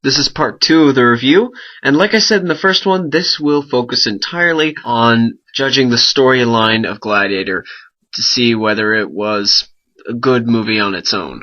This is part 2 of the review, and like I said in the first one, this will focus entirely on judging the storyline of Gladiator to see whether it was a good movie on its own.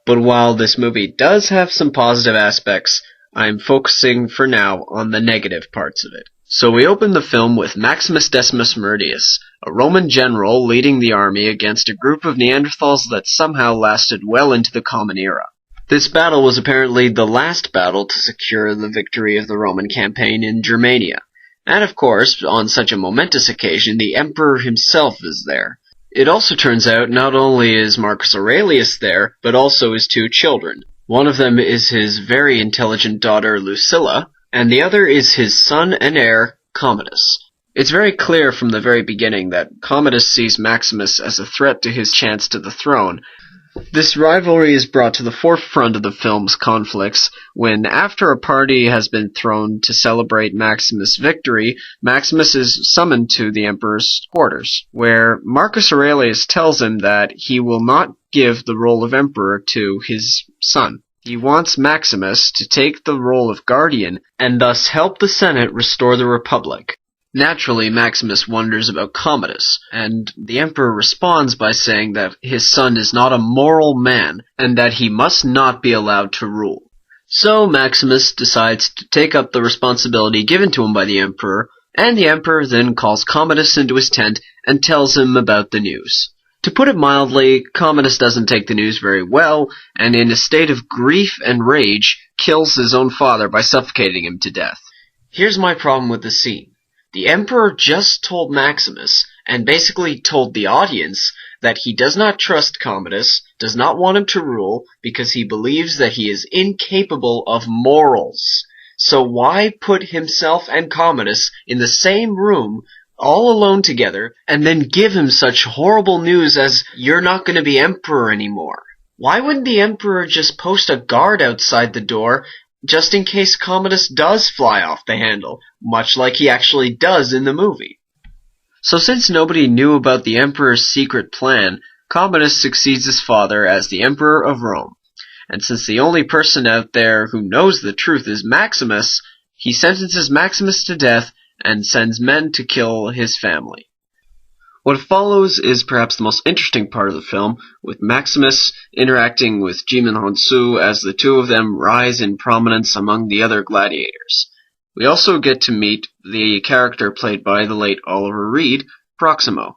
But while this movie does have some positive aspects, I'm focusing for now on the negative parts of it. So we open the film with Maximus Decimus Meridius, a Roman general leading the army against a group of Neanderthals that somehow lasted well into the Common Era. This battle was apparently the last battle to secure the victory of the Roman campaign in Germania. And of course, on such a momentous occasion, the emperor himself is there. It also turns out not only is Marcus Aurelius there, but also his 2 children. One of them is his very intelligent daughter Lucilla, and the other is his son and heir, Commodus. It's very clear from the very beginning that Commodus sees Maximus as a threat to his chance to the throne. This rivalry is brought to the forefront of the film's conflicts when, after a party has been thrown to celebrate Maximus' victory, Maximus is summoned to the emperor's quarters, where Marcus Aurelius tells him that he will not give the role of emperor to his son. He wants Maximus to take the role of guardian and thus help the Senate restore the Republic. Naturally, Maximus wonders about Commodus, and the emperor responds by saying that his son is not a moral man, and that he must not be allowed to rule. So Maximus decides to take up the responsibility given to him by the emperor, and the emperor then calls Commodus into his tent and tells him about the news. To put it mildly, Commodus doesn't take the news very well, and in a state of grief and rage, kills his own father by suffocating him to death. Here's my problem with the scene. The emperor just told Maximus, and basically told the audience, that he does not trust Commodus, does not want him to rule, because he believes that he is incapable of morals. So why put himself and Commodus in the same room, all alone together, and then give him such horrible news as, "You're not going to be emperor anymore"? Why wouldn't the emperor just post a guard outside the door, just in case Commodus does fly off the handle, much like he actually does in the movie? So since nobody knew about the emperor's secret plan, Commodus succeeds his father as the emperor of Rome. And since the only person out there who knows the truth is Maximus, he sentences Maximus to death and sends men to kill his family. What follows is perhaps the most interesting part of the film, with Maximus interacting with Jimon Hounsou as the 2 of them rise in prominence among the other gladiators. We also get to meet the character played by the late Oliver Reed, Proximo.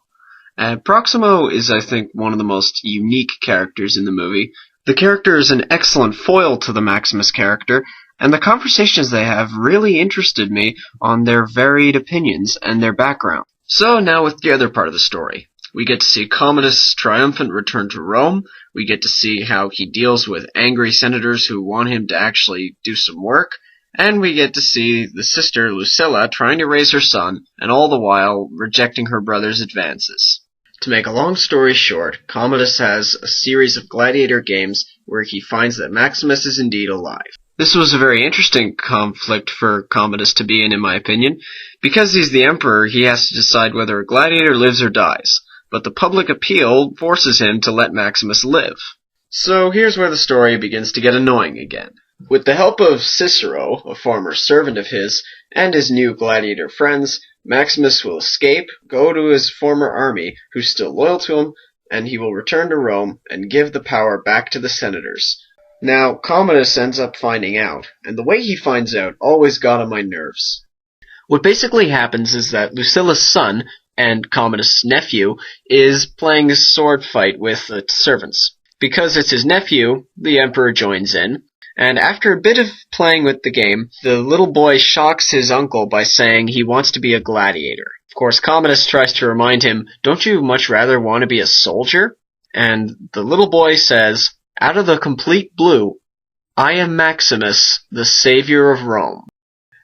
Proximo is, I think, one of the most unique characters in the movie. The character is an excellent foil to the Maximus character, and the conversations they have really interested me on their varied opinions and their background. So now with the other part of the story. We get to see Commodus' triumphant return to Rome, we get to see how he deals with angry senators who want him to actually do some work, and we get to see the sister Lucilla trying to raise her son, and all the while rejecting her brother's advances. To make a long story short, Commodus has a series of gladiator games where he finds that Maximus is indeed alive. This was a very interesting conflict for Commodus to be in my opinion. Because he's the emperor, he has to decide whether a gladiator lives or dies, but the public appeal forces him to let Maximus live. So here's where the story begins to get annoying again. With the help of Cicero, a former servant of his, and his new gladiator friends, Maximus will escape, go to his former army, who's still loyal to him, and he will return to Rome and give the power back to the senators. Now, Commodus ends up finding out, and the way he finds out always got on my nerves. What basically happens is that Lucilla's son, and Commodus' nephew, is playing a sword fight with the servants. Because it's his nephew, the emperor joins in, and after a bit of playing with the game, the little boy shocks his uncle by saying he wants to be a gladiator. Of course, Commodus tries to remind him, "Don't you much rather want to be a soldier?" And the little boy says, out of the complete blue, "I am Maximus, the savior of Rome."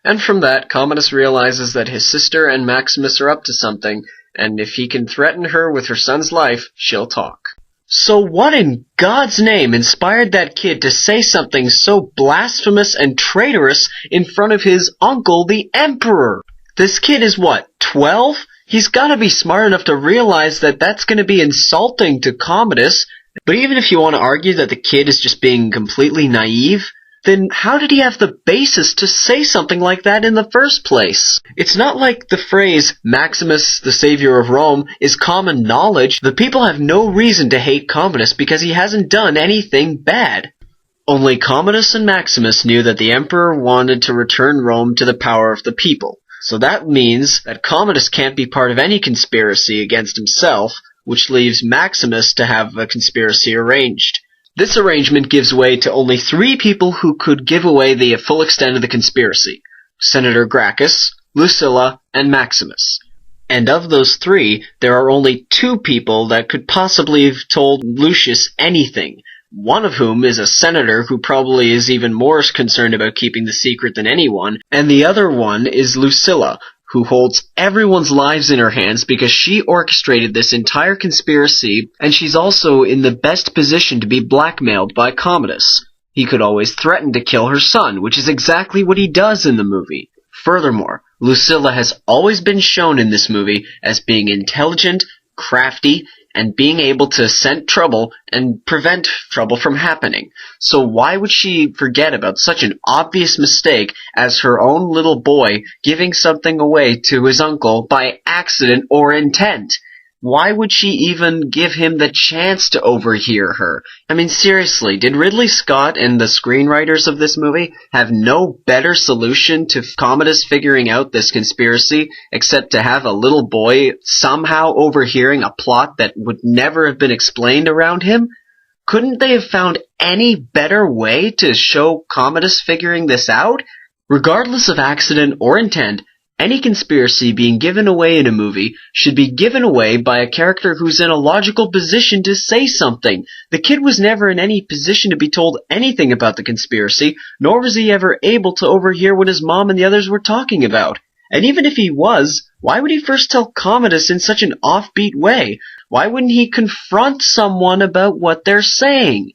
And from that, Commodus realizes that his sister and Maximus are up to something, and if he can threaten her with her son's life, she'll talk. So what in God's name inspired that kid to say something so blasphemous and traitorous in front of his uncle, the emperor? This kid is what, 12? He's gotta be smart enough to realize that that's gonna be insulting to Commodus. But even if you want to argue that the kid is just being completely naive, then how did he have the basis to say something like that in the first place? It's not like the phrase, Maximus, the savior of Rome, is common knowledge. The people have no reason to hate Commodus because he hasn't done anything bad. Only Commodus and Maximus knew that the emperor wanted to return Rome to the power of the people. So that means that Commodus can't be part of any conspiracy against himself, which leaves Maximus to have a conspiracy arranged. This arrangement gives way to only 3 people who could give away the full extent of the conspiracy: Senator Gracchus, Lucilla, and Maximus. And of those 3, there are only 2 people that could possibly have told Lucius anything, one of whom is a senator who probably is even more concerned about keeping the secret than anyone, and the other one is Lucilla, who holds everyone's lives in her hands because she orchestrated this entire conspiracy, and she's also in the best position to be blackmailed by Commodus. He could always threaten to kill her son, which is exactly what he does in the movie. Furthermore, Lucilla has always been shown in this movie as being intelligent, crafty, and being able to scent trouble and prevent trouble from happening. So why would she forget about such an obvious mistake as her own little boy giving something away to his uncle by accident or intent? Why would she even give him the chance to overhear her? I mean, seriously, did Ridley Scott and the screenwriters of this movie have no better solution to Commodus figuring out this conspiracy except to have a little boy somehow overhearing a plot that would never have been explained around him? Couldn't they have found any better way to show Commodus figuring this out? Regardless of accident or intent, any conspiracy being given away in a movie should be given away by a character who's in a logical position to say something. The kid was never in any position to be told anything about the conspiracy, nor was he ever able to overhear what his mom and the others were talking about. And even if he was, why would he first tell Commodus in such an offbeat way? Why wouldn't he confront someone about what they're saying?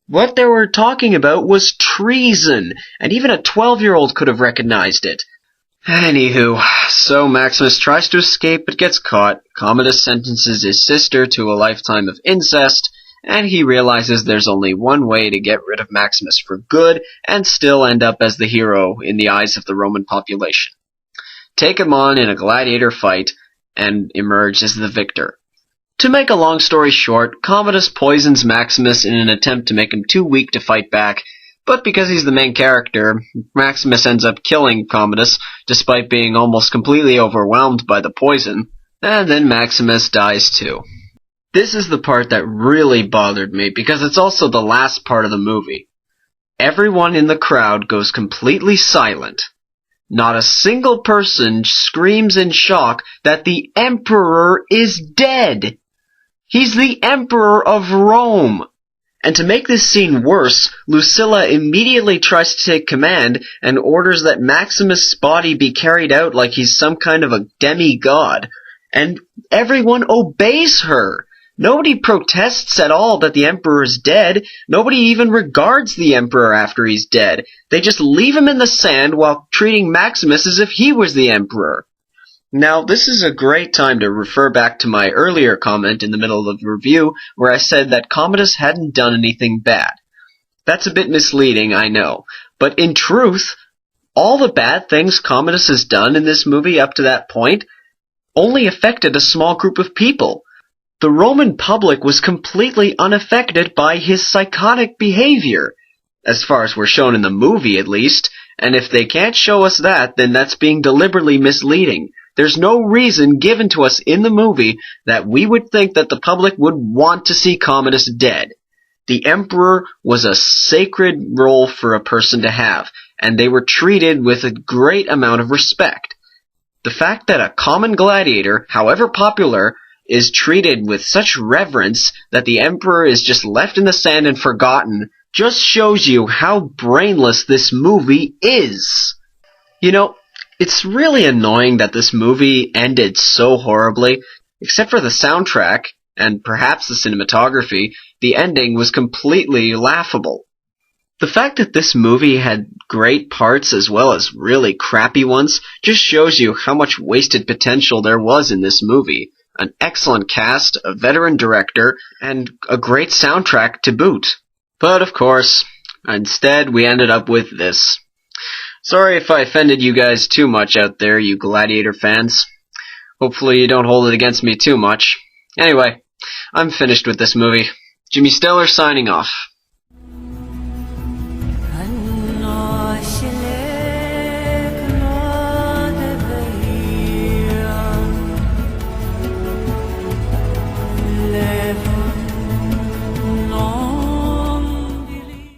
What they were talking about was treason, and even a 12-year-old could have recognized it. Anywho, so Maximus tries to escape but gets caught. Commodus sentences his sister to a lifetime of incest, and he realizes there's only one way to get rid of Maximus for good and still end up as the hero in the eyes of the Roman population. Take him on in a gladiator fight and emerge as the victor. To make a long story short, Commodus poisons Maximus in an attempt to make him too weak to fight back, but because he's the main character, Maximus ends up killing Commodus, despite being almost completely overwhelmed by the poison, and then Maximus dies too. This is the part that really bothered me, because it's also the last part of the movie. Everyone in the crowd goes completely silent. Not a single person screams in shock that the Emperor is dead! He's the Emperor of Rome! And to make this scene worse, Lucilla immediately tries to take command and orders that Maximus' body be carried out like he's some kind of a demigod. And everyone obeys her. Nobody protests at all that the Emperor is dead. Nobody even regards the Emperor after he's dead. They just leave him in the sand while treating Maximus as if he was the Emperor. Now, this is a great time to refer back to my earlier comment in the middle of the review where I said that Commodus hadn't done anything bad. That's a bit misleading, I know. But in truth, all the bad things Commodus has done in this movie up to that point only affected a small group of people. The Roman public was completely unaffected by his psychotic behavior, as far as we're shown in the movie at least, and if they can't show us that, then that's being deliberately misleading. There's no reason given to us in the movie that we would think that the public would want to see Commodus dead. The Emperor was a sacred role for a person to have, and they were treated with a great amount of respect. The fact that a common gladiator, however popular, is treated with such reverence that the Emperor is just left in the sand and forgotten just shows you how brainless this movie is. You know, it's really annoying that this movie ended so horribly. Except for the soundtrack, and perhaps the cinematography, the ending was completely laughable. The fact that this movie had great parts as well as really crappy ones just shows you how much wasted potential there was in this movie. An excellent cast, a veteran director, and a great soundtrack to boot. But of course, Instead, we ended up with this. Sorry if I offended you guys too much out there, you Gladiator fans. Hopefully you don't hold it against me too much. Anyway, I'm finished with this movie. Jimmy Steller signing off.